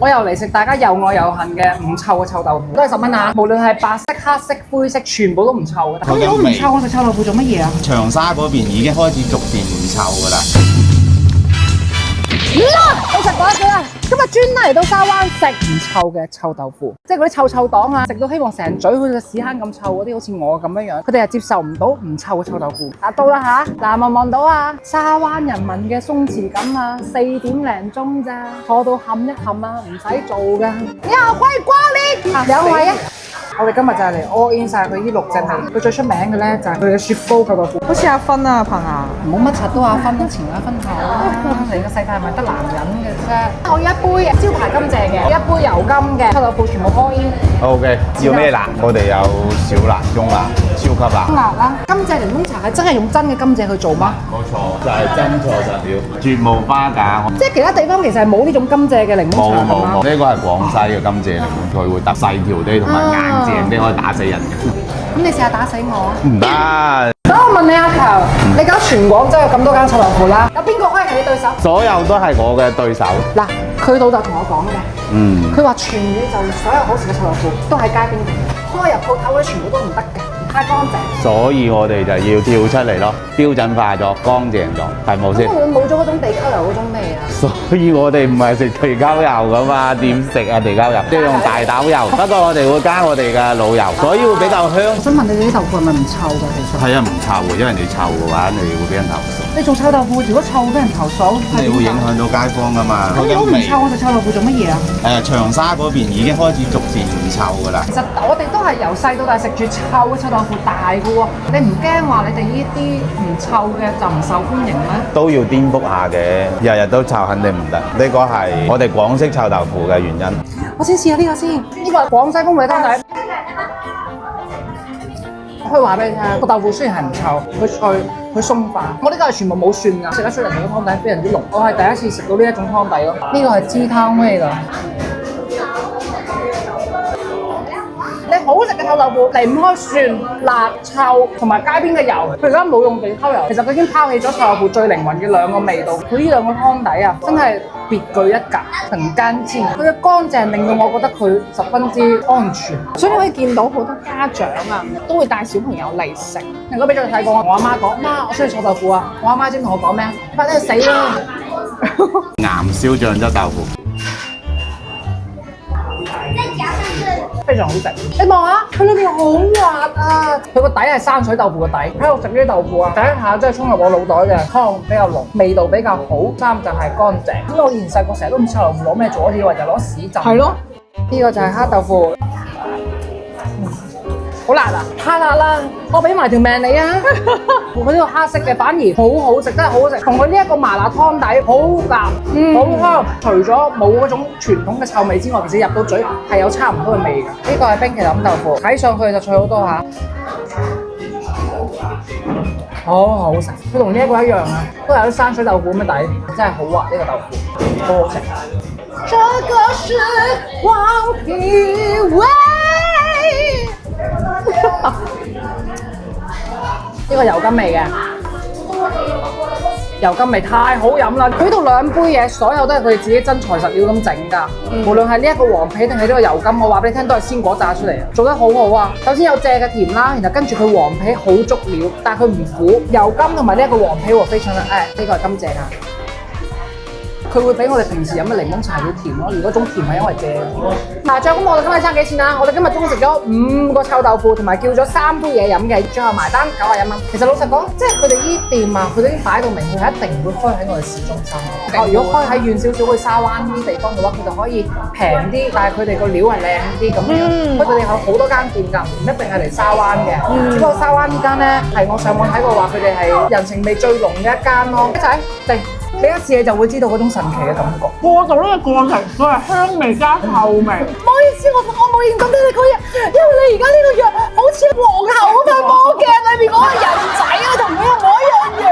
我又嚟食大家又愛又恨嘅唔臭嘅臭豆腐，都係10蚊啊！無論係白色、黑色、灰色，全部都唔臭嘅。咁如果唔臭，我食臭豆腐做乜嘢啊？長沙嗰邊已經開始逐漸唔臭㗎啦。老實講一句啊，今日專嚟到沙灣食唔臭嘅臭豆腐，即係嗰啲臭臭黨啊，食到希望成嘴好似個屎坑咁臭嗰啲，好似我咁樣樣，佢哋係接受唔到唔臭嘅臭豆腐。到啦吓，嗱望到啊，沙灣人民嘅鬆弛感啊，4點零鐘咋，坐到冚一冚啊，唔使做噶。你好，歡迎光臨，兩位啊！我哋今日就係嚟 all in 晒佢呢6隻味，佢最出名嘅咧就係佢嘅雪糕臭豆腐。好似阿芬啊，朋啊，冇乜柒都話分前啦分後啦，你個世界咪得男人嘅啫。我要一杯招牌甘蔗嘅，一杯油甘嘅臭豆腐，全部 all in。OK， 要咩辣？我哋有小辣、中辣、超級辣。辣啦！甘蔗檸檬茶係真係用真嘅甘蔗去做嗎？冇錯，就係真材實料，絕無花假。即係其他地方其實係冇呢種甘蔗嘅檸檬茶㗎嘛。冇，呢個係廣西嘅甘蔗檸檬，佢會特細條啲同埋硬淨啲，可以打死人嘅。咁你試下打死我啊！唔得。等我問你阿球，你搞全廣州有咁多間臭豆腐啦，有邊個可以係你對手？所有都係我嘅對手。嗱，佢老豆同我講嘅，佢話全宇宙所有好食嘅臭豆腐都喺街邊嘅，開入鋪頭嗰啲全部都唔得嘅。太乾淨，所以我哋就要跳出嚟咯，標準化咗，乾淨咗，係冇先。因為佢冇咗嗰種地溝油嗰種味啊。所以我哋唔係食地溝油噶嘛，點食啊地溝油？即係用大豆油，不過我哋會加我哋嘅老油，所以會比較香。我想問你哋啲豆腐係咪唔臭㗎？其實係啊，唔臭嘅，因為你臭嘅話，你會俾人投訴。你做臭豆腐，如果臭俾人投訴，你會影響到街坊噶嘛？咁如果唔臭，我食臭豆腐做乜嘢啊？長沙嗰邊已經開始逐漸唔臭㗎啦。其實我哋都係由細到大食住臭嘅臭豆腐大嘅喎，你唔驚話你哋呢啲唔臭嘅就唔受歡迎咩？都要顛覆下嘅，日日都臭肯定唔得。呢個係我哋廣式臭豆腐嘅原因。我先試下呢個先，呢個係廣西風味湯底。我可以話俾你聽，個豆腐雖然係唔臭，佢脆，佢鬆化。我呢個係全部冇蒜㗎，食得出人哋嘅湯底非常之濃。我係第一次食到呢一種湯底咯。呢個係雞湯味㗎。你好食嘅臭豆腐離唔開蒜、辣、臭同埋街邊嘅油。佢而家冇用地溝油，其實佢已經拋棄咗臭豆腐最靈魂嘅2個味道。佢呢2個湯底啊，真係別具一格，很乾淨。佢嘅乾淨令到我覺得佢十分之安全。所以你可以見到好多家長啊，都會帶小朋友嚟食。如果俾咗你睇過，我阿媽講：媽，我中意臭豆腐啊！我阿媽先同我講咩？快啲去死啦！岩燒醬汁豆腐。非常好食，你望下佢裏面好滑啊！佢個底係山水豆腐嘅底，喺度食呢啲豆腐啊，第一下真係衝入我腦袋嘅湯比較濃，味道比較好，3就係乾淨。咁我以前細個成日都唔知臭豆腐攞咩做，我以為就攞屎浸。係咯，呢個就係黑豆腐。好辣啊！太辣啦！我俾埋條命你啊！佢呢個黑色嘅反而好好食，真係好好食。同佢呢一個麻辣湯底好辣，好香。除咗冇嗰種傳統嘅臭味之外，其實入到嘴係有差唔多嘅味㗎。呢個係冰淇淋豆腐，睇上去就脆好多嚇。好好食，佢同呢一個一樣啊，都有啲山水豆腐咁嘅底，真係好滑呢個豆腐，好好食。這個是黃皮味。呢個油甘味嘅，油甘味太好飲啦！佢呢度2杯嘢，所有都係佢哋自己真材實料咁整㗎。無論係呢一個黃皮定係呢個油甘，我話俾你聽都係鮮果炸出嚟，做得好好啊！首先有蔗嘅甜啦，然後跟住佢黃皮好足料，但係佢唔苦。油甘同埋呢一個黃皮和非常呢個係甘蔗啊！佢會比我哋平時飲嘅檸檬茶要甜咯，而嗰種甜係因為蔗。嗱，咁我哋今日爭幾錢啊？我哋今日總共食咗5個臭豆腐，同埋叫咗3杯嘢飲嘅，最後埋單91蚊。其實老實講，即係佢哋依店啊，佢哋已經擺到明，佢係一定唔會開喺我哋市中心。如果開喺遠少少去沙灣呢啲地方嘅話，佢就可以平啲，但係佢哋個料係靚啲咁樣。佢哋有好多間店㗎，唔一定係嚟沙灣嘅。只不過沙灣呢間咧係我上網睇過話，佢哋係人情味最濃嘅一間咯。一齊嚟！你一試你就會知道嗰種神奇嘅感覺。過到呢個過程，佢係香味加臭味。唔好意思，我冇認真聽你講嘢，因為你而家呢個樣好似皇后嗰塊魔鏡裏邊嗰個人仔啊，同佢一模一樣樣。